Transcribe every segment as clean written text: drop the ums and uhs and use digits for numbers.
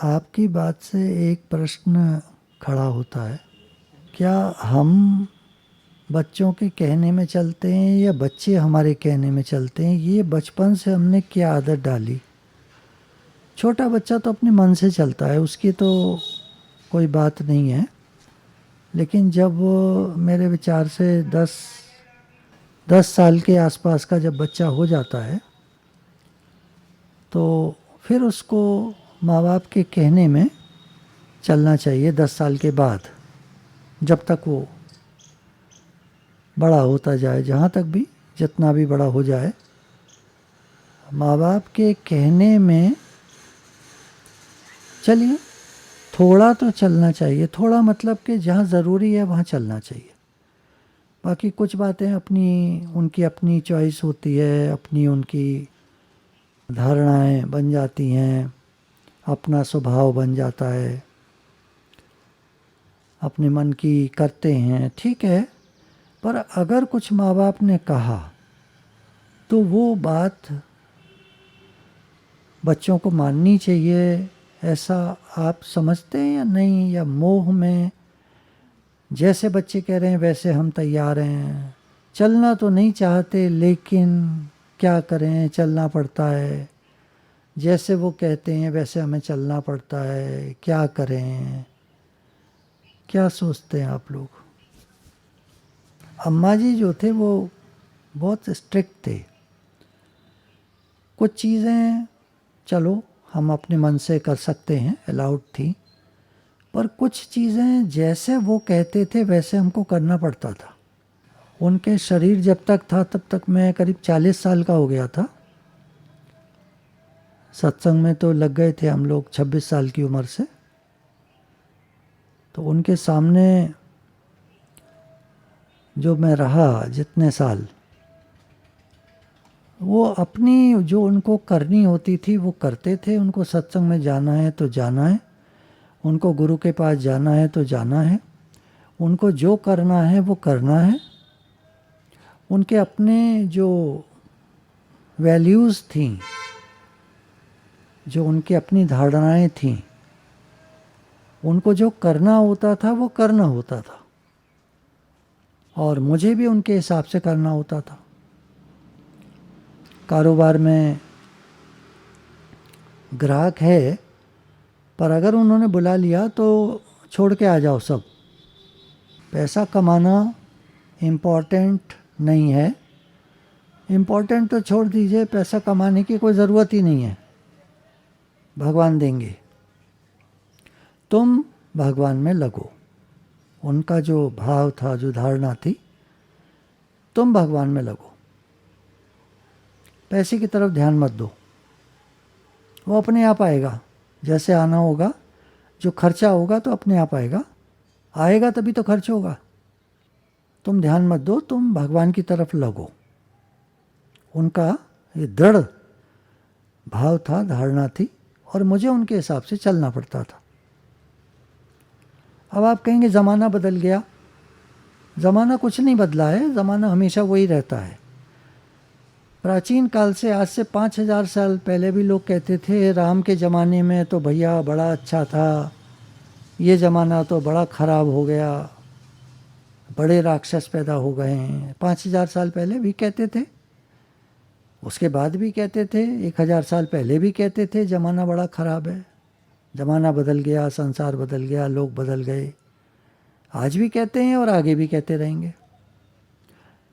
आपकी बात से एक प्रश्न खड़ा होता है, क्या हम बच्चों के कहने में चलते हैं या बच्चे हमारे कहने में चलते हैं? ये बचपन से हमने क्या आदत डाली। छोटा बच्चा तो अपने मन से चलता है, उसकी तो कोई बात नहीं है। लेकिन जब वो मेरे विचार से 10 साल के आसपास का जब बच्चा हो जाता है तो फिर उसको माँ बाप के कहने में चलना चाहिए। 10 साल के बाद, जब तक वो बड़ा होता जाए, जहाँ तक भी, जितना भी बड़ा हो जाए, माँ बाप के कहने में चलिए थोड़ा तो चलना चाहिए। थोड़ा मतलब कि जहाँ ज़रूरी है वहाँ चलना चाहिए। बाकी कुछ बातें अपनी उनकी अपनी चॉइस होती है, अपनी उनकी धारणाएं बन जाती हैं, अपना स्वभाव बन जाता है, अपने मन की करते हैं, ठीक है। पर अगर कुछ माँ बाप ने कहा तो वो बात बच्चों को माननी चाहिए, ऐसा आप समझते हैं या नहीं? या मोह में जैसे बच्चे कह रहे हैं वैसे हम तैयार हैं, चलना तो नहीं चाहते लेकिन क्या करें, चलना पड़ता है, जैसे वो कहते हैं वैसे हमें चलना पड़ता है, क्या करें? क्या सोचते हैं आप लोग? अम्मा जी जो थे वो बहुत स्ट्रिक्ट थे। कुछ चीज़ें चलो हम अपने मन से कर सकते हैं, अलाउड थी, पर कुछ चीज़ें जैसे वो कहते थे वैसे हमको करना पड़ता था। उनके शरीर जब तक था तब तक, मैं करीब 40 साल का हो गया था। सत्संग में तो लग गए थे हम लोग 26 साल की उम्र से। तो उनके सामने जो मैं रहा जितने साल, वो अपनी जो उनको करनी होती थी वो करते थे। उनको सत्संग में जाना है तो जाना है, उनको गुरु के पास जाना है तो जाना है, उनको जो करना है वो करना है। उनके अपने जो वैल्यूज़ थीं, जो उनकी अपनी धारणाएं थीं, उनको जो करना होता था वो करना होता था, और मुझे भी उनके हिसाब से करना होता था। कारोबार में ग्राहक है, पर अगर उन्होंने बुला लिया तो छोड़ के आ जाओ सब। पैसा कमाना इम्पॉर्टेंट नहीं है। इम्पॉर्टेंट तो छोड़ दीजिए, पैसा कमाने की कोई ज़रूरत ही नहीं है, भगवान देंगे। तुम भगवान में लगो। उनका जो भाव था, जो धारणा थी, तुम भगवान में लगो, पैसे की तरफ ध्यान मत दो, वो अपने आप आएगा। जैसे आना होगा, जो खर्चा होगा तो अपने आप आएगा, आएगा तभी तो खर्च होगा। तुम ध्यान मत दो, तुम भगवान की तरफ लगो। उनका ये दृढ़ भाव था, धारणा थी, और मुझे उनके हिसाब से चलना पड़ता था। अब आप कहेंगे ज़माना बदल गया। ज़माना कुछ नहीं बदला है, ज़माना हमेशा वही रहता है। प्राचीन काल से, आज से 5000 साल पहले भी लोग कहते थे राम के ज़माने में तो भैया बड़ा अच्छा था, ये ज़माना तो बड़ा ख़राब हो गया, बड़े राक्षस पैदा हो गए हैं। 5000 साल पहले भी कहते थे, उसके बाद भी कहते थे, 1000 साल पहले भी कहते थे ज़माना बड़ा ख़राब है। ज़माना बदल गया, संसार बदल गया, लोग बदल गए। आज भी कहते हैं और आगे भी कहते रहेंगे।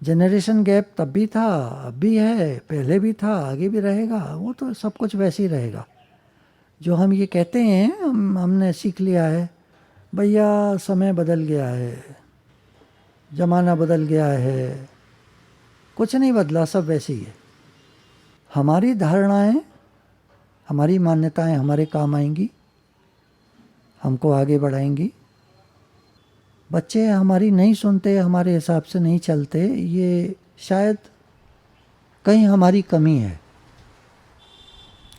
जनरेशन गैप तब भी था, अब भी है, पहले भी था, आगे भी रहेगा। वो तो सब कुछ वैसे ही रहेगा। जो हम ये कहते हैं, हमने सीख लिया है भैया समय बदल गया है, ज़माना बदल गया है। कुछ नहीं बदला, सब वैसे ही है। हमारी धारणाएं, हमारी मान्यताएं हमारे काम आएंगी, हमको आगे बढ़ाएंगी। बच्चे हमारी नहीं सुनते, हमारे हिसाब से नहीं चलते, ये शायद कहीं हमारी कमी है,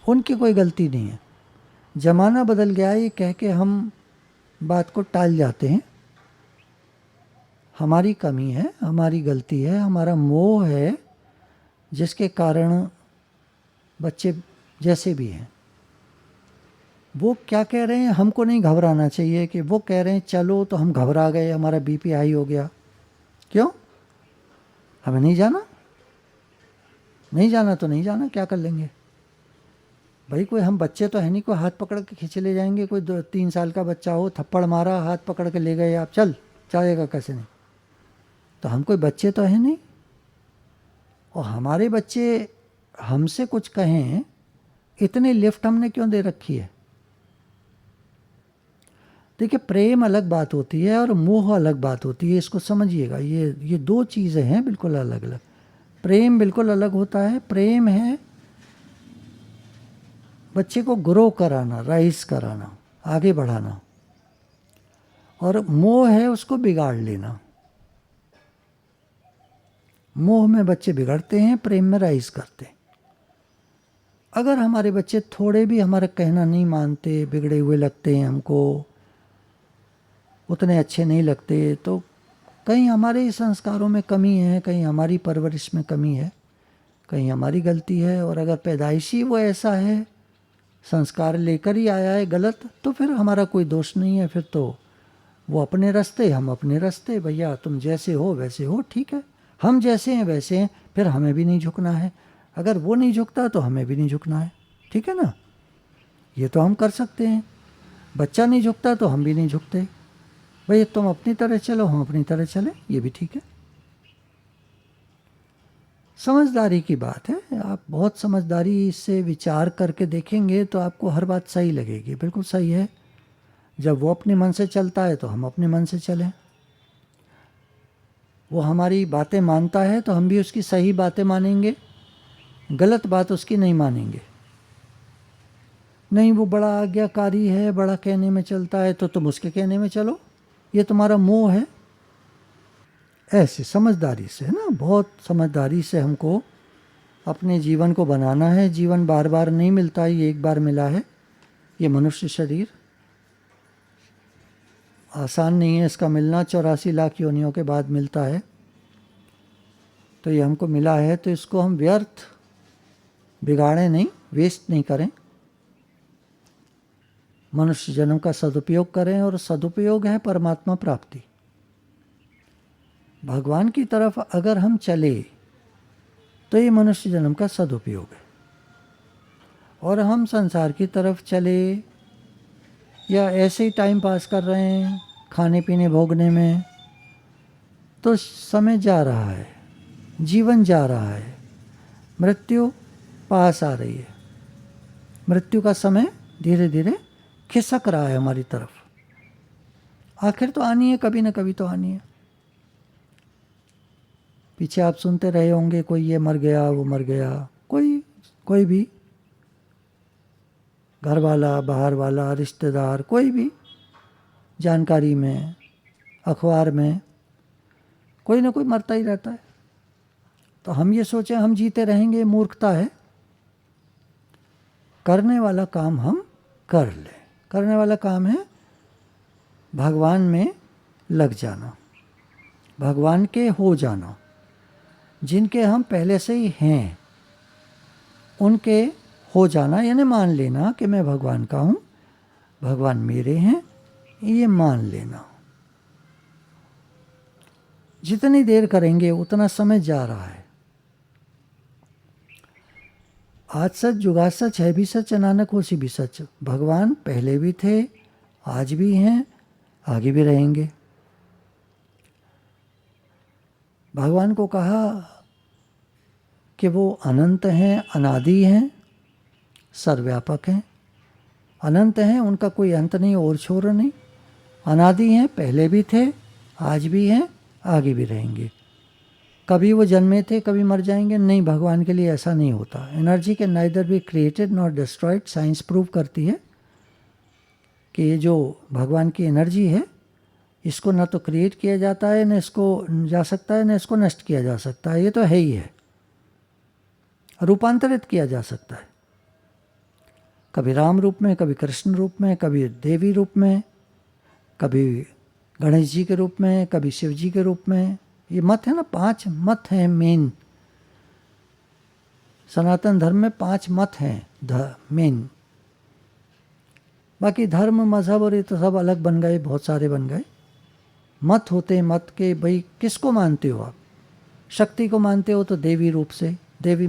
उनकी कोई गलती नहीं है। ज़माना बदल गया ये कह के हम बात को टाल जाते हैं। हमारी कमी है, हमारी गलती है, हमारा मोह है, जिसके कारण बच्चे जैसे भी हैं। वो क्या कह रहे हैं, हमको नहीं घबराना चाहिए कि वो कह रहे हैं चलो तो हम घबरा गए, हमारा बीपी हाई हो गया। क्यों? हमें नहीं जाना, नहीं जाना तो नहीं जाना, क्या कर लेंगे भाई। कोई हम बच्चे तो है नहीं, कोई हाथ पकड़ के खींच ले जाएंगे। कोई 2-3 साल का बच्चा हो, थप्पड़ मारा, हाथ पकड़ के ले गए आप, चल जाएगा कैसे नहीं। तो हम कोई बच्चे तो है नहीं। और हमारे बच्चे हमसे कुछ कहें, इतनी लिफ्ट हमने क्यों दे रखी है। देखिए, प्रेम अलग बात होती है और मोह अलग बात होती है, इसको समझिएगा। ये दो चीज़ें हैं बिल्कुल अलग अलग। प्रेम बिल्कुल अलग होता है। प्रेम है बच्चे को ग्रो कराना, राइज कराना, आगे बढ़ाना। और मोह है उसको बिगाड़ लेना। मोह में बच्चे बिगड़ते हैं, प्रेम में राइज करते हैं। अगर हमारे बच्चे थोड़े भी हमारा कहना नहीं मानते, बिगड़े हुए लगते हैं हमको, उतने अच्छे नहीं लगते, तो कहीं हमारे संस्कारों में कमी है, कहीं हमारी परवरिश में कमी है, कहीं हमारी गलती है। और अगर पैदाइशी वो ऐसा है, संस्कार लेकर ही आया है गलत, तो फिर हमारा कोई दोष नहीं है। फिर तो वो अपने रास्ते, हम अपने रास्ते। भैया तुम जैसे हो वैसे हो, ठीक है। हम जैसे हैं वैसे हैं, फिर हमें भी नहीं झुकना है। अगर वो नहीं झुकता तो हमें भी नहीं झुकना है, ठीक है ना। ये तो हम कर सकते हैं। बच्चा नहीं झुकता तो हम भी नहीं झुकते। भाई तुम अपनी तरह चलो, हम अपनी तरह चलें, ये भी ठीक है। समझदारी की बात है। आप बहुत समझदारी से विचार करके देखेंगे तो आपको हर बात सही लगेगी, बिल्कुल सही है। जब वो अपने मन से चलता है तो हम अपने मन से चलें। वो हमारी बातें मानता है तो हम भी उसकी सही बातें मानेंगे, गलत बात उसकी नहीं मानेंगे। नहीं, वो बड़ा आज्ञाकारी है, बड़ा कहने में चलता है, तो तुम उसके कहने में चलो, ये तुम्हारा मोह है। ऐसे समझदारी से, है ना, बहुत समझदारी से हमको अपने जीवन को बनाना है। जीवन बार बार नहीं मिलता, ये एक बार मिला है। ये मनुष्य शरीर आसान नहीं है इसका मिलना, 84 लाख योनियों के बाद मिलता है। तो ये हमको मिला है, तो इसको हम व्यर्थ बिगाड़ें नहीं, वेस्ट नहीं करें। मनुष्य जन्म का सदुपयोग करें, और सदुपयोग है परमात्मा प्राप्ति। भगवान की तरफ अगर हम चले तो ये मनुष्य जन्म का सदुपयोग है। और हम संसार की तरफ चले या ऐसे ही टाइम पास कर रहे हैं खाने पीने भोगने में, तो समय जा रहा है, जीवन जा रहा है, मृत्यु पास आ रही है। मृत्यु का समय धीरे धीरे खिसक रहा है हमारी तरफ। आखिर तो आनी है, कभी ना कभी तो आनी है। पीछे आप सुनते रहे होंगे, कोई ये मर गया, वो मर गया, कोई भी घर वाला, बाहर वाला, रिश्तेदार, कोई भी, जानकारी में, अखबार में, कोई ना कोई मरता ही रहता है। तो हम ये सोचें हम जीते रहेंगे, मूर्खता है। करने वाला काम हम कर लें। करने वाला काम है भगवान में लग जाना, भगवान के हो जाना। जिनके हम पहले से ही हैं उनके हो जाना, यानी मान लेना कि मैं भगवान का हूँ, भगवान मेरे हैं, ये मान लेना। जितनी देर करेंगे उतना समय जा रहा है। आज सच जुगाड़ सच, है भी सच, नानक होसी भी सच। भगवान पहले भी थे, आज भी हैं, आगे भी रहेंगे। भगवान को कहा कि वो अनंत हैं, अनादि हैं, सर्वव्यापक हैं। अनंत हैं, उनका कोई अंत नहीं और छोर नहीं। अनादि हैं, पहले भी थे, आज भी हैं, आगे भी रहेंगे। कभी वो जन्मे थे, कभी मर जाएंगे, नहीं, भगवान के लिए ऐसा नहीं होता। Energy can neither be created not destroyed. Science prove करती है कि ये जो भगवान की एनर्जी है, इसको न तो क्रिएट किया जाता है, न इसको जा सकता है, न इसको नष्ट किया जा सकता है। ये तो है ही है। रूपांतरित किया जा सकता है, कभी राम रूप में, कभी कृष्ण रूप में, कभी देवी रूप में, कभी गणेश जी के रूप में, कभी शिव जी के रूप में। ये मत है ना, 5 मत हैं मेन। सनातन धर्म में 5 मत हैं मेन। बाकी धर्म मज़हब और ये तो सब अलग बन गए, बहुत सारे बन गए। मत होते हैं, मत के भाई किसको मानते हो आप? शक्ति को मानते हो तो देवी रूप से, देवी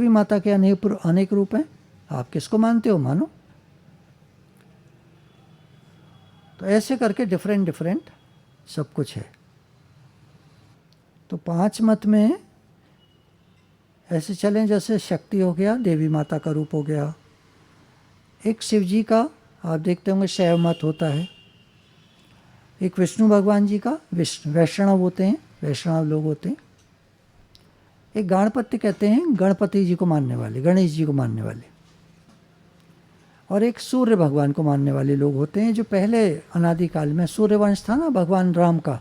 माता के अनेक रूप हैं, आप किसको मानते हो मानो। तो ऐसे करके डिफरेंट सब कुछ है। तो 5 मत में ऐसे चलें, जैसे शक्ति हो गया, देवी माता का रूप हो गया। एक शिव जी का आप देखते होंगे शैव मत होता है। एक विष्णु भगवान जी का वैष्णव होते हैं, वैष्णव लोग होते हैं। एक गणपति कहते हैं, गणपति जी को मानने वाले, गणेश जी को मानने वाले। और एक सूर्य भगवान को मानने वाले लोग होते हैं, जो पहले अनादिकाल में सूर्य वंश था ना भगवान राम का,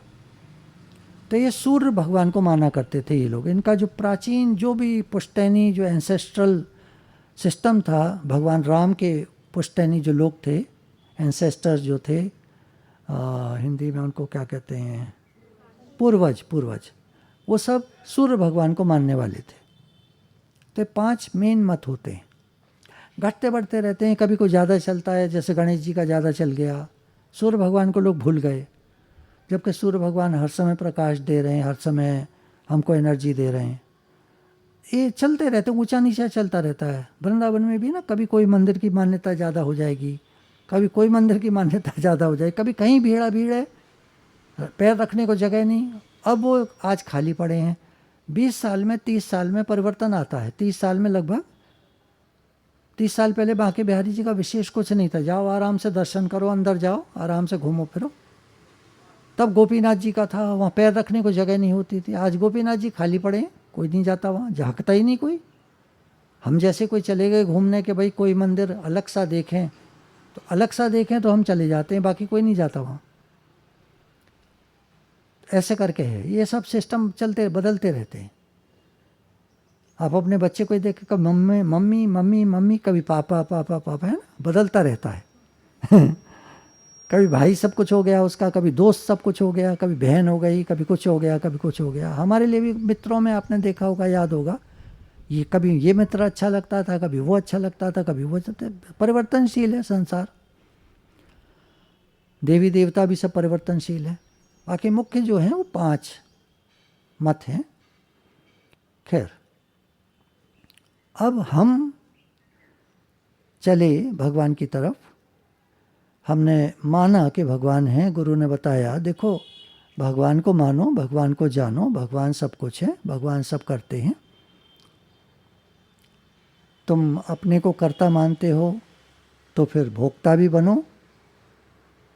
तो ये सूर्य भगवान को माना करते थे ये लोग। इनका जो प्राचीन जो भी पुश्तैनी जो एंसेस्ट्रल सिस्टम था, भगवान राम के पुश्तैनी जो लोग थे, एंसेस्टर्स जो थे, हिंदी में उनको क्या कहते हैं, पूर्वज, वो सब सूर्य भगवान को मानने वाले थे। तो 5 मेन मत होते हैं, घटते बढ़ते रहते हैं। कभी कोई ज़्यादा चलता है, जैसे गणेश जी का ज़्यादा चल गया, सूर्य भगवान को लोग भूल गए, जबकि सूर्य भगवान हर समय प्रकाश दे रहे हैं, हर समय हमको एनर्जी दे रहे हैं। ये चलते रहते, ऊंचा नीचा चलता रहता है। वृंदावन में भी ना कभी कोई मंदिर की मान्यता ज़्यादा हो जाएगी, कभी कोई मंदिर की मान्यता ज़्यादा हो जाएगी, कभी कहीं भीड़ है, पैर रखने को जगह नहीं। अब वो आज खाली पड़े हैं। 20 साल में 30 साल में परिवर्तन आता है। 30 साल में लगभग 30 साल पहले बांके बिहारी जी का विशेष कुछ नहीं था, जाओ आराम से दर्शन करो, अंदर जाओ आराम से घूमो फिरो। तब गोपीनाथ जी का था, वहाँ पैर रखने को जगह नहीं होती थी। आज गोपीनाथ जी खाली पड़े हैं, कोई नहीं जाता वहाँ, झांकता ही नहीं कोई। हम जैसे कोई चले गए घूमने के, भाई कोई मंदिर अलग सा देखें तो हम चले जाते हैं, बाकी कोई नहीं जाता वहाँ। ऐसे करके है, ये सब सिस्टम चलते बदलते रहते हैं। आप अपने बच्चे को देख, कभी मम्मी मम्मी मम्मी मम्मी, कभी पापा पापा पापा, है ना, बदलता रहता है। कभी भाई सब कुछ हो गया उसका, कभी दोस्त सब कुछ हो गया, कभी बहन हो गई, कभी कुछ हो गया, कभी कुछ हो गया। हमारे लिए भी मित्रों में आपने देखा होगा, याद होगा, ये कभी ये मित्र अच्छा लगता था, कभी वो अच्छा लगता था, कभी वो। परिवर्तनशील है संसार, देवी देवता भी सब परिवर्तनशील है। बाकी मुख्य जो है वो 5 मत हैं। खैर, अब हम चले भगवान की तरफ। हमने माना कि भगवान है, गुरु ने बताया देखो भगवान को मानो, भगवान को जानो, भगवान सब कुछ है, भगवान सब करते हैं। तुम अपने को कर्ता मानते हो तो फिर भोक्ता भी बनो।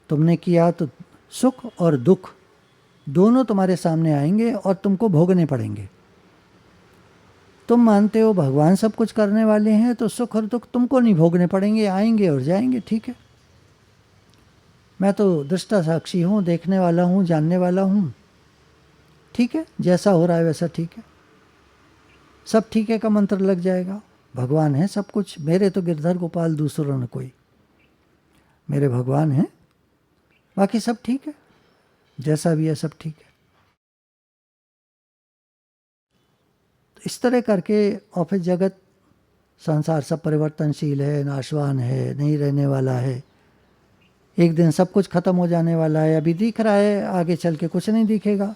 तुमने किया तो सुख और दुख दोनों तुम्हारे सामने आएंगे और तुमको भोगने पड़ेंगे। तुम मानते हो भगवान सब कुछ करने वाले हैं, तो सुख और दुख तुमको नहीं भोगने पड़ेंगे, आएंगे और जाएंगे, ठीक है। मैं तो दृष्टा साक्षी हूँ, देखने वाला हूँ, जानने वाला हूँ, ठीक है, जैसा हो रहा है वैसा ठीक है। सब ठीक है का मंत्र लग जाएगा। भगवान है सब कुछ, मेरे तो गिरधर गोपाल दूसरों न कोई, मेरे भगवान हैं, बाकी सब ठीक है, जैसा भी है सब ठीक है। तो इस तरह करके और फिर जगत संसार सब परिवर्तनशील है, नाशवान है, नहीं रहने वाला है। एक दिन सब कुछ खत्म हो जाने वाला है। अभी दिख रहा है, आगे चल के कुछ नहीं दिखेगा।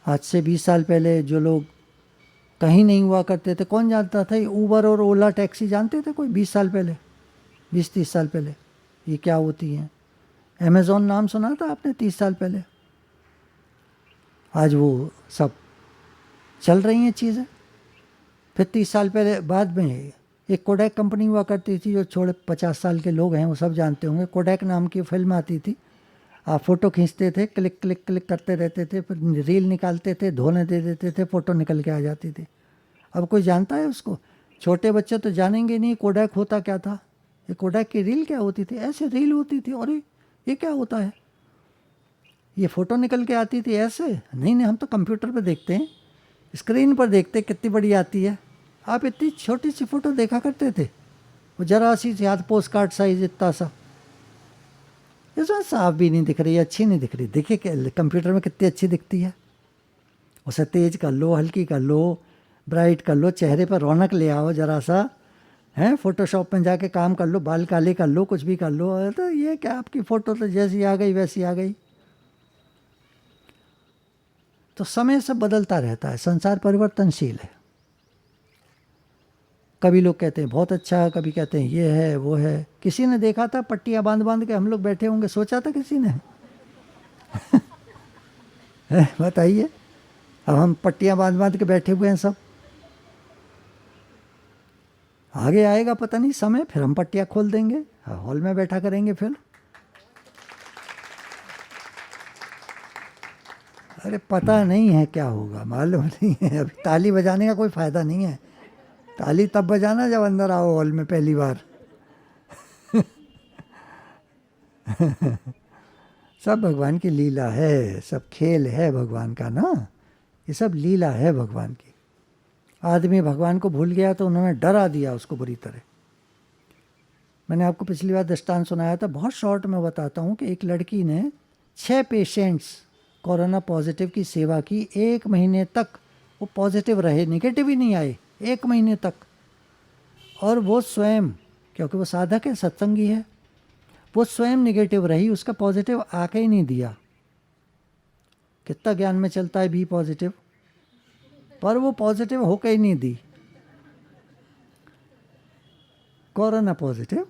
आज से 20 साल पहले जो लोग कहीं नहीं हुआ करते थे, कौन जानता था? ये ऊबर और ओला टैक्सी जानते थे कोई 20 साल पहले, 20-30 साल पहले ये क्या होती हैं? अमेज़ॉन नाम सुना था आपने 30 साल पहले? आज वो सब चल रही हैं चीज़ें। फिर 30 साल पहले बाद में एक कोडैक कंपनी हुआ करती थी, जो छोड़े 50 साल के लोग हैं वो सब जानते होंगे। कोडैक नाम की फिल्म आती थी, आप फ़ोटो खींचते थे, क्लिक क्लिक क्लिक करते रहते थे, फिर रील निकालते थे, धोने दे देते थे, फ़ोटो निकल के आ जाती थी। अब कोई जानता है उसको? छोटे बच्चे तो जानेंगे नहीं कोडैक होता क्या था। ये कोडैक की रील क्या होती थी? ऐसे रील होती थी। और ये क्या होता है? ये फ़ोटो निकल के आती थी ऐसे? नहीं, हम तो कंप्यूटर पर देखते हैं, स्क्रीन पर देखते कितनी बड़ी आती है। आप इतनी छोटी सी फ़ोटो देखा करते थे, वो जरा सी हाथ पोस्ट कार्ड साइज इतना सा, इसमें साफ भी नहीं दिख रही, अच्छी नहीं दिख रही। देखिए कंप्यूटर में कितनी अच्छी दिखती है। उसे तेज़ कर लो, हल्की कर लो, ब्राइट कर लो, चेहरे पर रौनक ले आओ जरा सा, हैं, फोटोशॉप में जाके काम कर लो, बाल काले कर लो, कुछ भी कर लो, तो ये क्या, आपकी फ़ोटो तो जैसी आ गई वैसी आ गई। तो समय सब बदलता रहता है, संसार परिवर्तनशील है। कभी लोग कहते हैं बहुत अच्छा, कभी कहते हैं ये है वो है। किसी ने देखा था पट्टियाँ बांध बांध के हम लोग बैठे होंगे, सोचा था किसी ने? बताइए, अब हम पट्टियाँ बांध बांध के बैठे हुए हैं सब। आगे आएगा पता नहीं समय, फिर हम पट्टियाँ खोल देंगे, हॉल में बैठा करेंगे फिर। अरे पता नहीं है क्या होगा, मालूम नहीं है। अभी ताली बजाने का कोई फ़ायदा नहीं है। ताली तब बजाना जब अंदर आओ हॉल में पहली बार। सब भगवान की लीला है, सब खेल है भगवान का ना, ये सब लीला है भगवान की। आदमी भगवान को भूल गया तो उन्होंने डरा दिया उसको बुरी तरह। मैंने आपको पिछली बार दृष्टांत सुनाया था, बहुत शॉर्ट में बताता हूँ कि एक लड़की ने 6 पेशेंट्स कोरोना पॉजिटिव की सेवा की, 1 महीने तक वो पॉजिटिव रहे, निगेटिव ही नहीं आए 1 महीने तक। और वो स्वयं, क्योंकि वो साधक है, सत्संगी है, वो स्वयं निगेटिव रही, उसका पॉजिटिव आके ही नहीं दिया। कितना ज्ञान में चलता है बी पॉजिटिव, पर वो पॉजिटिव होकर ही नहीं दी, कोरोना पॉजिटिव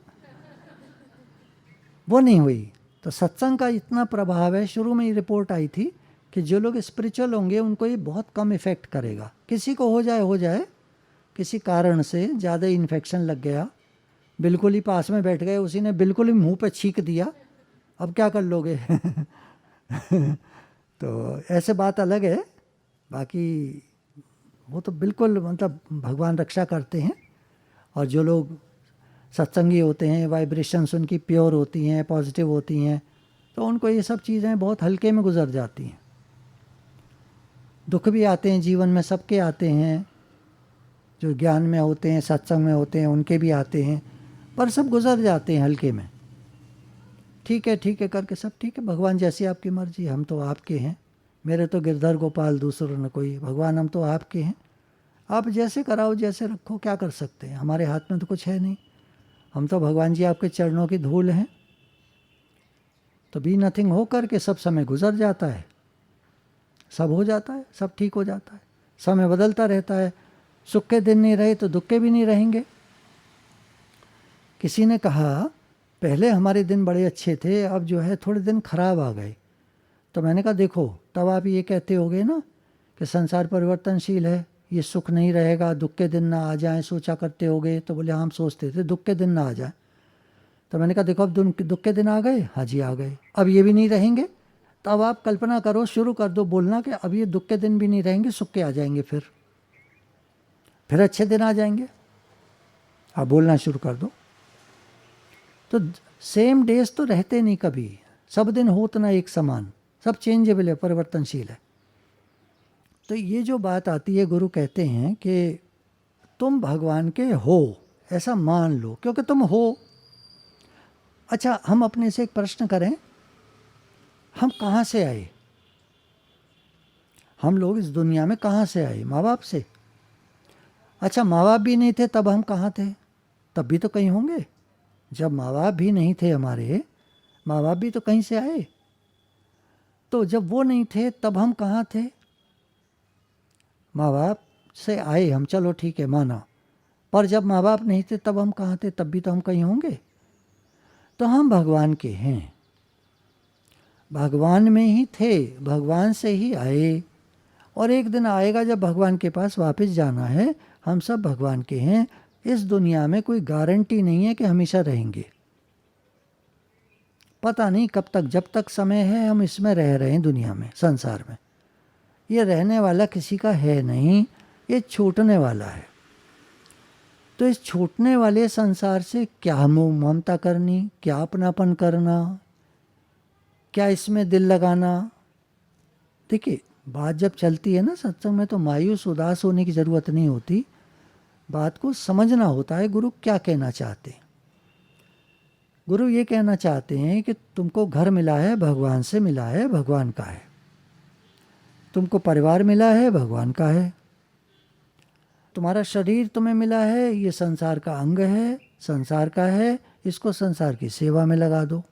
वो नहीं हुई। तो सत्संग का इतना प्रभाव है, शुरू में ही रिपोर्ट आई थी कि जो लोग स्पिरिचुअल होंगे उनको ये बहुत कम इफ़ेक्ट करेगा। किसी को हो जाए, किसी कारण से ज़्यादा इन्फेक्शन लग गया, बिल्कुल ही पास में बैठ गए, उसी ने बिल्कुल ही मुंह पे छींक दिया, अब क्या कर लोगे? तो ऐसे बात अलग है, बाकी वो तो बिल्कुल मतलब भगवान रक्षा करते हैं। और जो लोग सत्संगी होते हैं, वाइब्रेशंस उनकी प्योर होती हैं, पॉजिटिव होती हैं, तो उनको ये सब चीज़ें बहुत हल्के में गुजर जाती हैं। दुख भी आते हैं जीवन में, सबके आते हैं, जो ज्ञान में होते हैं, सत्संग में होते हैं, उनके भी आते हैं, पर सब गुजर जाते हैं हल्के में। ठीक है करके सब ठीक है, भगवान जैसी आपकी मर्जी, हम तो आपके हैं, मेरे तो गिरधर गोपाल दूसरों न कोई, भगवान हम तो आपके हैं, आप जैसे कराओ जैसे रखो, क्या कर सकते हैं, हमारे हाथ में तो कुछ है नहीं। हम तो भगवान जी आपके चरणों की धूल हैं। तो बी नथिंग हो करके सब समय गुजर जाता है, सब हो जाता है, सब ठीक हो जाता है। समय बदलता रहता है, सुख के दिन नहीं रहे तो दुख के भी नहीं रहेंगे। किसी ने कहा पहले हमारे दिन बड़े अच्छे थे, अब जो है थोड़े दिन खराब आ गए। तो मैंने कहा देखो, तब आप ये कहते होगे ना कि संसार परिवर्तनशील है, ये सुख नहीं रहेगा, दुख के दिन ना आ जाएं, सोचा करते होगे। तो बोले हम सोचते थे दुख के दिन ना आ जाए। तो मैंने कहा देखो, अब दुख के दिन आ गए, हाँ जी आ गए, अब ये भी नहीं रहेंगे। तो अब आप कल्पना करो, शुरू कर दो बोलना कि अब ये दुख के दिन भी नहीं रहेंगे, सुख के आ जाएंगे, फिर अच्छे दिन आ जाएंगे। आप बोलना शुरू कर दो। तो सेम डेज तो रहते नहीं कभी, सब दिन होत ना एक समान, सब चेंजेबल है, परिवर्तनशील है। तो ये जो बात आती है, गुरु कहते हैं कि तुम भगवान के हो ऐसा मान लो, क्योंकि तुम हो। अच्छा, हम अपने से एक प्रश्न करें, हम कहाँ से आए? हम लोग इस दुनिया में कहाँ से आए? माँ बाप से। अच्छा, माँ बाप भी नहीं थे तब हम कहाँ थे? तब भी तो कहीं होंगे। जब माँ बाप भी नहीं थे हमारे, माँ बाप भी तो कहीं से आए। तो जब वो नहीं थे तब हम कहाँ थे? माँ बाप से आए हम, चलो ठीक है माना, पर जब माँ बाप नहीं थे तब हम कहाँ थे? तब भी तो हम कहीं होंगे। तो हम भगवान के हैं, भगवान में ही थे, भगवान से ही आए, और एक दिन आएगा जब भगवान के पास वापस जाना है। हम सब भगवान के हैं। इस दुनिया में कोई गारंटी नहीं है कि हमेशा रहेंगे, पता नहीं कब तक, जब तक समय है हम इसमें रह रहे हैं दुनिया में, संसार में। ये रहने वाला किसी का है नहीं, ये छूटने वाला है। तो इस छूटने वाले संसार से क्या मोह ममता करनी, क्या अपनापन करना, क्या इसमें दिल लगाना? देखिए, बात जब चलती है ना सत्संग में, तो मायूस उदास होने की ज़रूरत नहीं होती, बात को समझना होता है गुरु क्या कहना चाहते हैं। गुरु ये कहना चाहते हैं कि तुमको घर मिला है, भगवान से मिला है, भगवान का है। तुमको परिवार मिला है, भगवान का है। तुम्हारा शरीर तुम्हें मिला है, ये संसार का अंग है, संसार का है, इसको संसार की सेवा में लगा दो।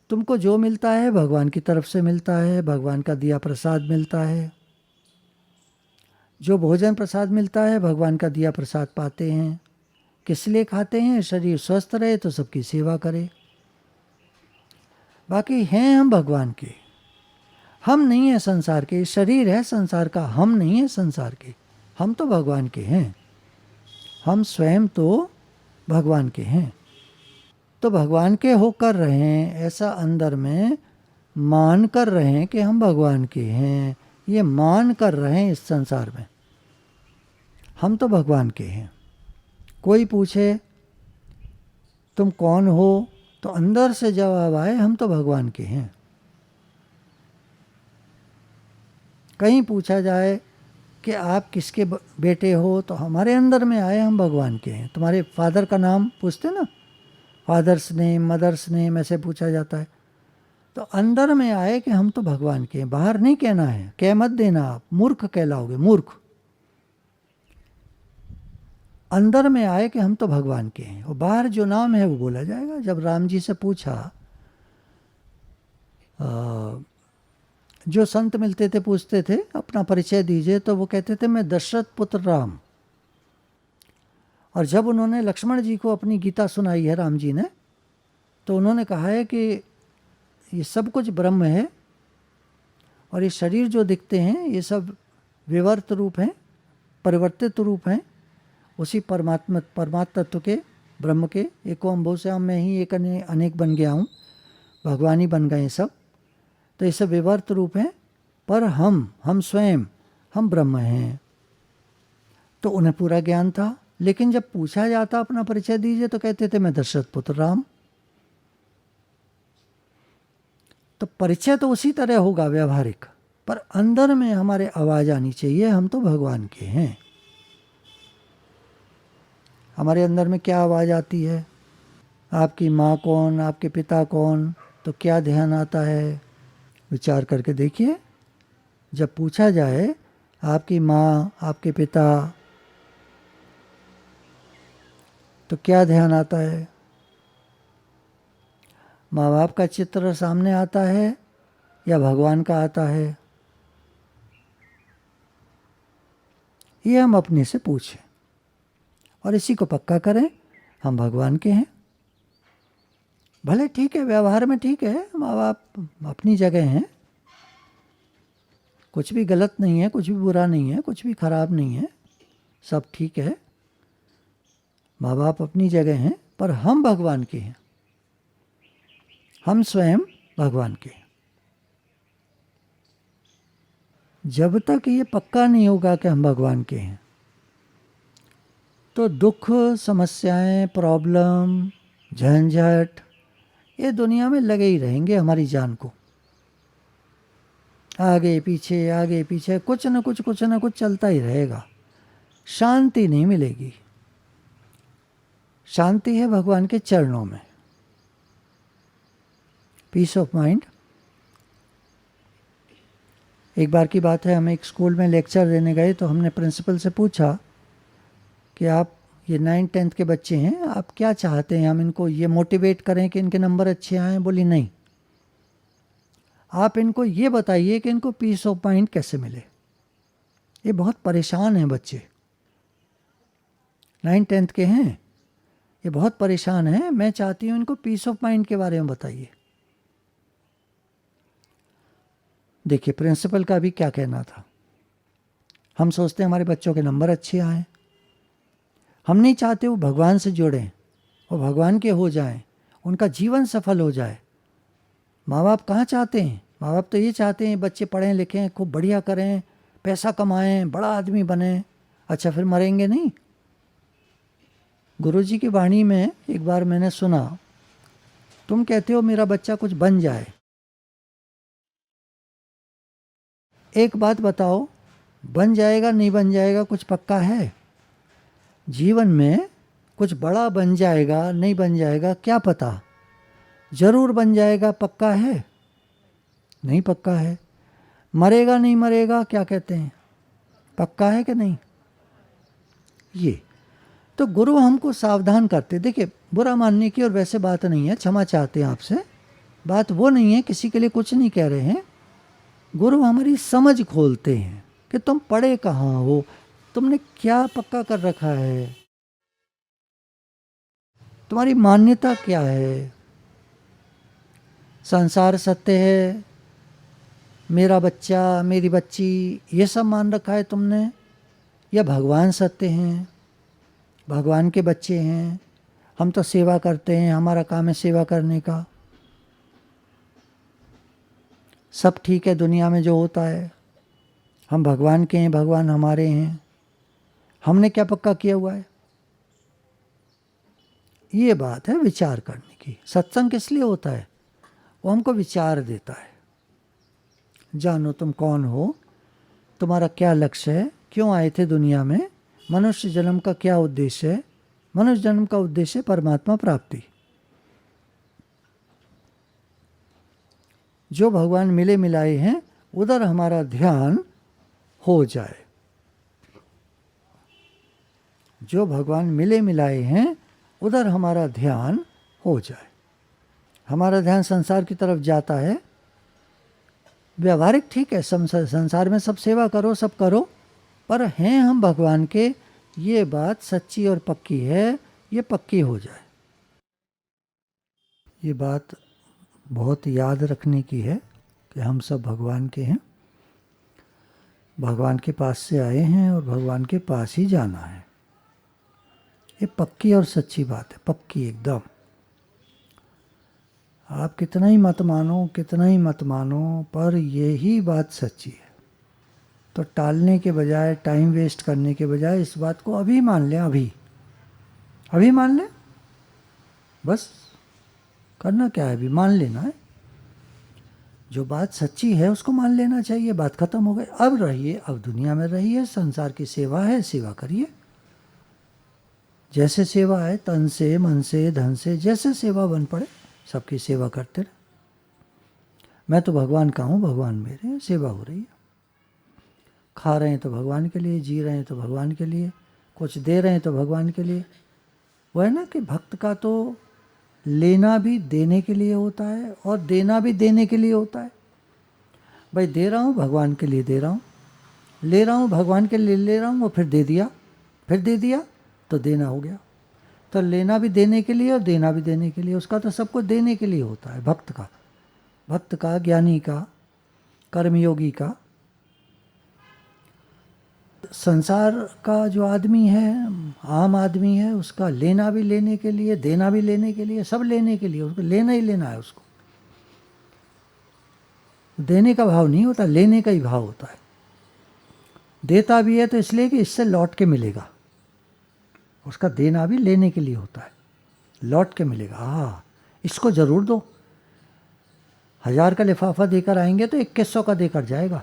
तुमको जो मिलता है भगवान की तरफ से मिलता है, भगवान का दिया प्रसाद मिलता है। जो भोजन प्रसाद मिलता है भगवान का दिया प्रसाद पाते हैं। किस लिए खाते हैं? शरीर स्वस्थ रहे तो सबकी सेवा करे। बाकी हैं हम भगवान के, हम नहीं है संसार के। शरीर है संसार का, हम नहीं है संसार के। हम तो भगवान के हैं, हम स्वयं तो भगवान के हैं। तो भगवान के होकर रहे हैं, ऐसा अंदर में मान कर रहे हैं कि हम भगवान के हैं। ये मान कर रहे हैं इस संसार में, हम तो भगवान के हैं। कोई पूछे तुम कौन हो, तो अंदर से जवाब आए हम तो भगवान के हैं। कहीं पूछा जाए कि आप किसके बेटे हो, तो हमारे अंदर में आए हम भगवान के हैं। तुम्हारे फादर का नाम पूछते ना, फादर्स नेम, मदर्स नेम, ऐसे पूछा जाता है। तो अंदर में आए कि हम तो भगवान के हैं। बाहर नहीं कहना है, कह मत देना, आप मूर्ख कहलाओगे, मूर्ख। अंदर में आए कि हम तो भगवान के हैं, और बाहर जो नाम है वो बोला जाएगा। जब राम जी से पूछा, जो संत मिलते थे पूछते थे अपना परिचय दीजिए, तो वो कहते थे मैं दशरथ पुत्र राम। और जब उन्होंने लक्ष्मण जी को अपनी गीता सुनाई है राम जी ने, तो उन्होंने कहा है कि ये सब कुछ ब्रह्म है, और ये शरीर जो दिखते हैं ये सब विवर्त रूप हैं, परिवर्तित रूप हैं उसी परमात्मा तत्व के, ब्रह्म के। एको अम्बोस्याम में ही एक अनेक बन गया हूँ, भगवान ही बन गए सब। तो ये सब विवर्त रूप हैं, पर हम स्वयं, हम ब्रह्म हैं। तो उन्हें पूरा ज्ञान था, लेकिन जब पूछा जाता अपना परिचय दीजिए, तो कहते थे मैं दशरथ पुत्र राम। तो परिचय तो उसी तरह होगा व्यवहारिक, पर अंदर में हमारे आवाज आनी चाहिए हम तो भगवान के हैं। हमारे अंदर में क्या आवाज आती है? आपकी माँ कौन, आपके पिता कौन, तो क्या ध्यान आता है? विचार करके देखिए। जब पूछा जाए आपकी माँ, आपके पिता, तो क्या ध्यान आता है? माँ बाप का चित्र सामने आता है या भगवान का आता है? ये हम अपने से पूछें और इसी को पक्का करें, हम भगवान के हैं। भले ठीक है, व्यवहार में ठीक है, माँ बाप अपनी जगह हैं, कुछ भी गलत नहीं है, कुछ भी बुरा नहीं है, कुछ भी खराब नहीं है, सब ठीक है, माँ बाप अपनी जगह हैं। पर हम भगवान के हैं, हम स्वयं भगवान के हैं। जब तक ये पक्का नहीं होगा कि हम भगवान के हैं, तो दुख, समस्याएं, प्रॉब्लम, झंझट ये दुनिया में लगे ही रहेंगे हमारी जान को। आगे पीछे कुछ न कुछ चलता ही रहेगा, शांति नहीं मिलेगी। शांति है भगवान के चरणों में, पीस ऑफ माइंड। एक बार की बात है, हम एक स्कूल में लेक्चर देने गए, तो हमने प्रिंसिपल से पूछा कि आप ये 9th-10th के बच्चे हैं, आप क्या चाहते हैं, हम इनको ये मोटिवेट करें कि इनके नंबर अच्छे आएँ? बोली नहीं, आप इनको ये बताइए कि इनको पीस ऑफ माइंड कैसे मिले। ये बहुत परेशान हैं बच्चे, 9th-10th के हैं, ये बहुत परेशान हैं, मैं चाहती हूँ इनको पीस ऑफ माइंड के बारे में बताइए। देखिए प्रिंसिपल का भी क्या कहना था। हम सोचते हैं हमारे बच्चों के नंबर अच्छे आएँ, हम नहीं चाहते वो भगवान से जुड़ें, वो भगवान के हो जाएं, उनका जीवन सफल हो जाए। माँ बाप कहाँ चाहते हैं? माँ बाप तो ये चाहते हैं बच्चे पढ़ें लिखें, खूब बढ़िया करें, पैसा कमाएं, बड़ा आदमी बने। अच्छा फिर मरेंगे नहीं? गुरुजी की वाणी में एक बार मैंने सुना, तुम कहते हो मेरा बच्चा कुछ बन जाए, एक बात बताओ, बन जाएगा नहीं बन जाएगा कुछ पक्का है? जीवन में कुछ बड़ा बन जाएगा नहीं बन जाएगा क्या पता? जरूर बन जाएगा पक्का है? नहीं पक्का है। मरेगा नहीं मरेगा क्या कहते हैं, पक्का है कि नहीं? ये तो गुरु हमको सावधान करते। देखिए, बुरा मानने की और वैसे बात नहीं है, क्षमा चाहते हैं आपसे, बात वो नहीं है, किसी के लिए कुछ नहीं कह रहे हैं। गुरु हमारी समझ खोलते हैं कि तुम पढ़े कहाँ हो, तुमने क्या पक्का कर रखा है, तुम्हारी मान्यता क्या है। संसार सत्य है, मेरा बच्चा मेरी बच्ची ये सब मान रखा है तुमने, या भगवान सत्य हैं, भगवान के बच्चे हैं, हम तो सेवा करते हैं, हमारा काम है सेवा करने का, सब ठीक है दुनिया में जो होता है, हम भगवान के हैं, भगवान हमारे हैं, हमने क्या पक्का किया हुआ है। ये बात है विचार करने की। सत्संग किस लिए होता है? वो हमको विचार देता है। जानो तुम कौन हो, तुम्हारा क्या लक्ष्य है, क्यों आए थे दुनिया में, मनुष्य जन्म का क्या उद्देश्य है। मनुष्य जन्म का उद्देश्य परमात्मा प्राप्ति। जो भगवान मिले मिलाए हैं उधर हमारा ध्यान हो जाए। जो भगवान मिले मिलाए हैं उधर हमारा ध्यान हो जाए। हमारा ध्यान संसार की तरफ जाता है, व्यवहारिक ठीक है, संसार में सब सेवा करो सब करो, पर हैं हम भगवान के, ये बात सच्ची और पक्की है, ये पक्की हो जाए। ये बात बहुत याद रखने की है कि हम सब भगवान के हैं, भगवान के पास से आए हैं और भगवान के पास ही जाना है। ये पक्की और सच्ची बात है, पक्की एकदम। आप कितना ही मत मानो, कितना ही मत मानो, पर यही बात सच्ची है। तो टालने के बजाय, टाइम वेस्ट करने के बजाय इस बात को अभी मान लें, अभी मान लें, बस करना क्या है, अभी मान लेना है। जो बात सच्ची है उसको मान लेना चाहिए, बात खत्म हो गई। अब रहिए, अब दुनिया में रहिए, संसार की सेवा है, सेवा करिए। जैसे सेवा है, तन से मन से धन से, जैसे सेवा बन पड़े सबकी सेवा करते रहे। मैं तो भगवान का हूँ, भगवान मेरे हैं, सेवा हो रही है। खा रहे हैं तो भगवान के लिए, जी रहे हैं तो भगवान के लिए, कुछ दे रहे हैं तो भगवान के लिए। वो है ना कि भक्त का तो लेना भी देने के लिए होता है और देना भी देने के लिए होता है। भाई दे रहा हूँ भगवान के लिए दे रहा हूँ, ले रहा हूँ भगवान के लिए ले रहा हूँ, और फिर दे दिया, फिर दे दिया तो देना हो गया। तो लेना भी देने के लिए और देना भी देने के लिए, उसका तो सबको देने के लिए होता है। भक्त का, ज्ञानी का, कर्मयोगी का। संसार का जो आदमी है, आम आदमी है, उसका लेना भी लेने के लिए, देना भी लेने के लिए, सब लेने के लिए, उसको लेना ही लेना है। उसको देने का भाव नहीं होता, लेने का ही भाव होता है। देता भी है तो इसलिए कि इससे लौट के मिलेगा, उसका देना भी लेने के लिए होता है, लौट के मिलेगा। हाँ, इसको ज़रूर दो। 1000 का लिफाफा देकर आएंगे तो 2100 का देकर जाएगा,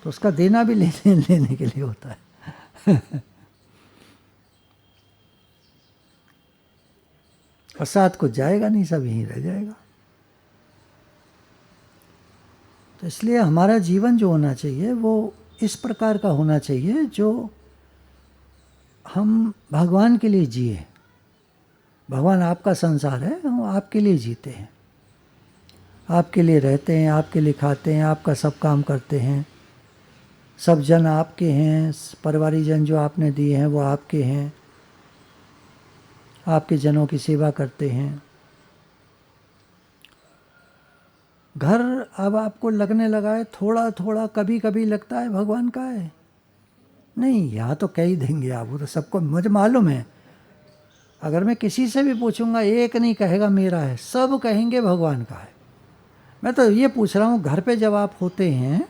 तो उसका देना भी लेने के लिए होता है। और साथ कुछ जाएगा नहीं, सब यहीं रह जाएगा। तो इसलिए हमारा जीवन जो होना चाहिए वो इस प्रकार का होना चाहिए, जो हम भगवान के लिए जिए। भगवान आपका संसार है, हम आपके लिए जीते हैं, आपके लिए रहते हैं, आपके लिए खाते हैं, आपका सब काम करते हैं। सब जन आपके हैं, परिवारी जन जो आपने दिए हैं वो आपके हैं, आपके जनों की सेवा करते हैं। घर अब आपको लगने लगा है थोड़ा थोड़ा, कभी कभी लगता है भगवान का है, नहीं यहाँ तो कह ही देंगे आप, वो तो सबको मुझे मालूम है। अगर मैं किसी से भी पूछूंगा एक नहीं कहेगा मेरा है, सब कहेंगे भगवान का है। मैं तो ये पूछ रहा हूँ, घर पे जब आप होते हैं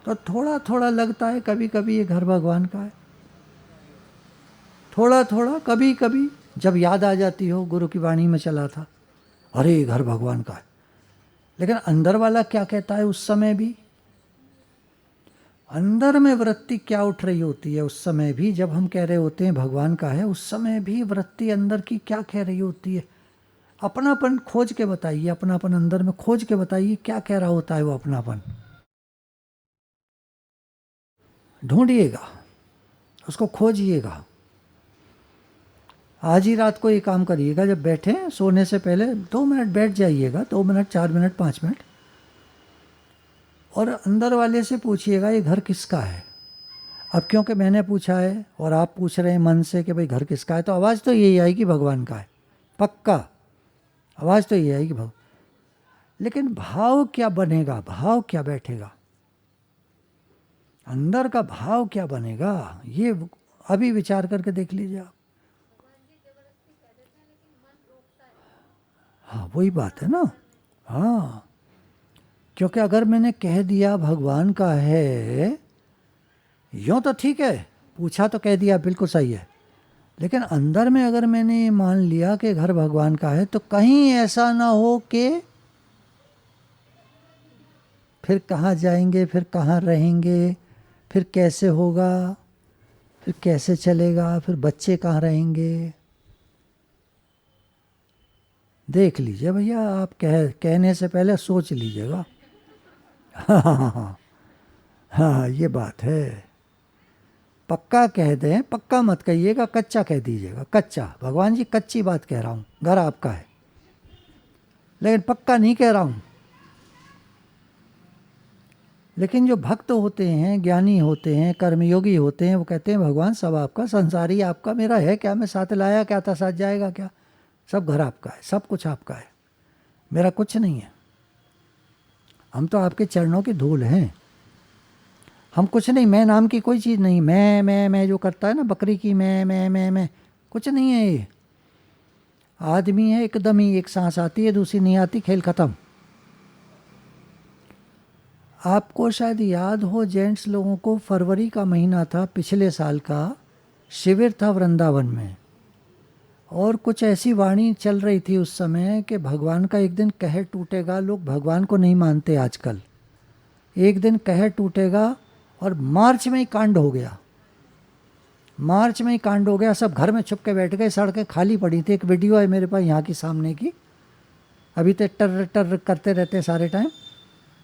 तो थोड़ा थोड़ा लगता है कभी कभी ये घर भगवान का है, थोड़ा थोड़ा कभी कभी जब याद आ जाती हो, गुरु की वाणी में चला था, अरे ये घर भगवान का है। लेकिन अंदर वाला क्या कहता है उस समय भी, अंदर में वृत्ति क्या उठ रही होती है उस समय भी, जब हम कह रहे होते हैं भगवान का है, उस समय भी वृत्ति अंदर की क्या कह रही होती है। अपनापन खोज के बताइए, अपनापन अंदर में खोज के बताइए, क्या कह रहा होता है वो अपनापन, ढूंढिएगा। उसको खोजिएगा। आज ही रात को ये काम करिएगा, जब बैठे सोने से पहले 2 मिनट बैठ जाइएगा, 2 मिनट, 4 मिनट, 5 मिनट, और अंदर वाले से पूछिएगा ये घर किसका है। अब क्योंकि मैंने पूछा है और आप पूछ रहे हैं मन से कि भाई घर किसका है, तो आवाज़ तो यही आएगी भगवान का है, पक्का आवाज़ तो यही आएगी भगवान। लेकिन भाव क्या बनेगा, भाव क्या बैठेगा, अंदर का भाव क्या बनेगा, ये अभी विचार करके देख लीजिए आप। हाँ वही बात है ना। हाँ, क्योंकि अगर मैंने कह दिया भगवान का है, यूँ तो ठीक है, पूछा तो कह दिया बिल्कुल सही है, लेकिन अंदर में अगर मैंने ये मान लिया कि घर भगवान का है, तो कहीं ऐसा ना हो कि फिर कहाँ जाएंगे, फिर कहाँ रहेंगे, फिर कैसे होगा, फिर कैसे चलेगा, फिर बच्चे कहाँ रहेंगे। देख लीजिए भैया, आप कहने से पहले सोच लीजिएगा। हाँ हाँ हाँ हाँ, ये बात है। पक्का कह दें, पक्का मत कहिएगा, कच्चा कह दीजिएगा, कच्चा। भगवान जी कच्ची बात कह रहा हूँ, घर आपका है, लेकिन पक्का नहीं कह रहा हूँ। लेकिन जो भक्त होते हैं, ज्ञानी होते हैं, कर्मयोगी होते हैं, वो कहते हैं भगवान सब आपका, संसार ही आपका, मेरा है क्या, मैं साथ लाया क्या था, साथ जाएगा क्या, सब घर आपका है, सब कुछ आपका है, मेरा कुछ नहीं है। हम तो आपके चरणों की धूल हैं, हम कुछ नहीं, मैं नाम की कोई चीज़ नहीं, मैं जो करता है ना बकरी की, मैं कुछ नहीं है। ये आदमी है एकदम ही, एक सांस आती है दूसरी नहीं आती, खेल ख़त्म। आपको शायद याद हो, जेंट्स लोगों को फरवरी का महीना था पिछले साल का, शिविर था वृंदावन में, और कुछ ऐसी वाणी चल रही थी उस समय कि भगवान का एक दिन कहर टूटेगा। लोग भगवान को नहीं मानते आजकल, एक दिन कहर टूटेगा, और मार्च में ही कांड हो गया, मार्च में ही कांड हो गया। सब घर में छुप के बैठ गए, सड़कें खाली पड़ी थी। एक वीडियो है मेरे पास यहाँ की सामने की, अभी तो टर टर करते रहते सारे टाइम,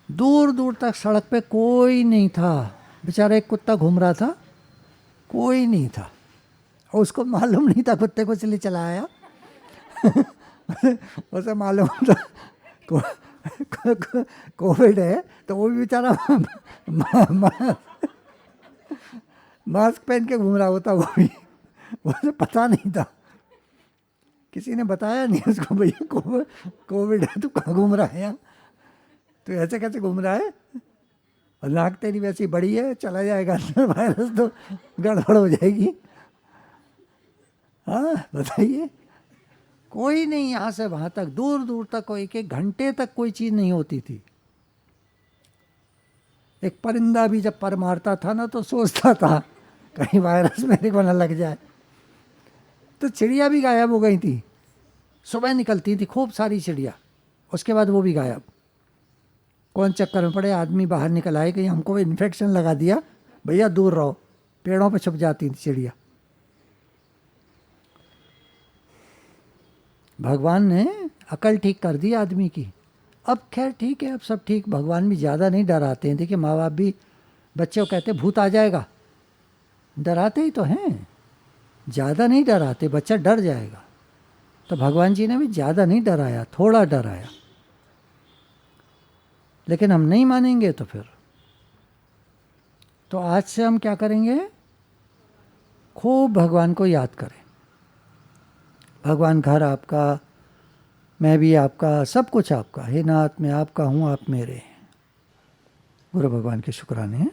दूर दूर तक सड़क पे कोई नहीं था, बेचारा एक कुत्ता घूम रहा था, कोई नहीं था, और उसको मालूम नहीं था कुत्ते को इसलिए चलाया। उसे मालूम था कोविड है, तो वो भी बेचारा मास्क पहन के घूम रहा होता, वो भी, उसे पता नहीं था, किसी ने बताया नहीं उसको, भैया कोविड है, तू कहाँ घूम रहा है यहाँ, तो ऐसे कैसे घूम रहा है, और नाक तेरी वैसी बड़ी है, चला जाएगा अंदर वायरस तो गड़बड़ हो जाएगी। हाँ बताइए, कोई नहीं, यहाँ से वहाँ तक, दूर दूर तक, कोई 1-1 घंटे तक कोई चीज़ नहीं होती थी। एक परिंदा भी जब पर मारता था ना, तो सोचता था कहीं वायरस मेरे को ना लग जाए। तो चिड़िया भी गायब हो गई थी, सुबह निकलती थी खूब सारी चिड़िया, उसके बाद वो भी गायब। कौन चक्कर में पड़े, आदमी बाहर निकल आए कि हमको इन्फेक्शन लगा दिया, भैया दूर रहो, पेड़ों पे छुप जाती थी चिड़िया। भगवान ने अकल ठीक कर दी आदमी की। अब खैर ठीक है, अब सब ठीक, भगवान भी ज़्यादा नहीं डराते हैं। देखिए माँ बाप भी बच्चे को कहते भूत आ जाएगा, डराते ही तो हैं, ज़्यादा नहीं डराते, बच्चा डर जाएगा। तो भगवान जी ने भी ज़्यादा नहीं डराया, थोड़ा डराया। लेकिन हम नहीं मानेंगे तो फिर, तो आज से हम क्या करेंगे, खूब भगवान को याद करें। भगवान घर आपका, मैं भी आपका, सब कुछ आपका, हे नाथ मैं आपका हूँ, आप मेरे हैं। गुरु भगवान के शुक्राने हैं।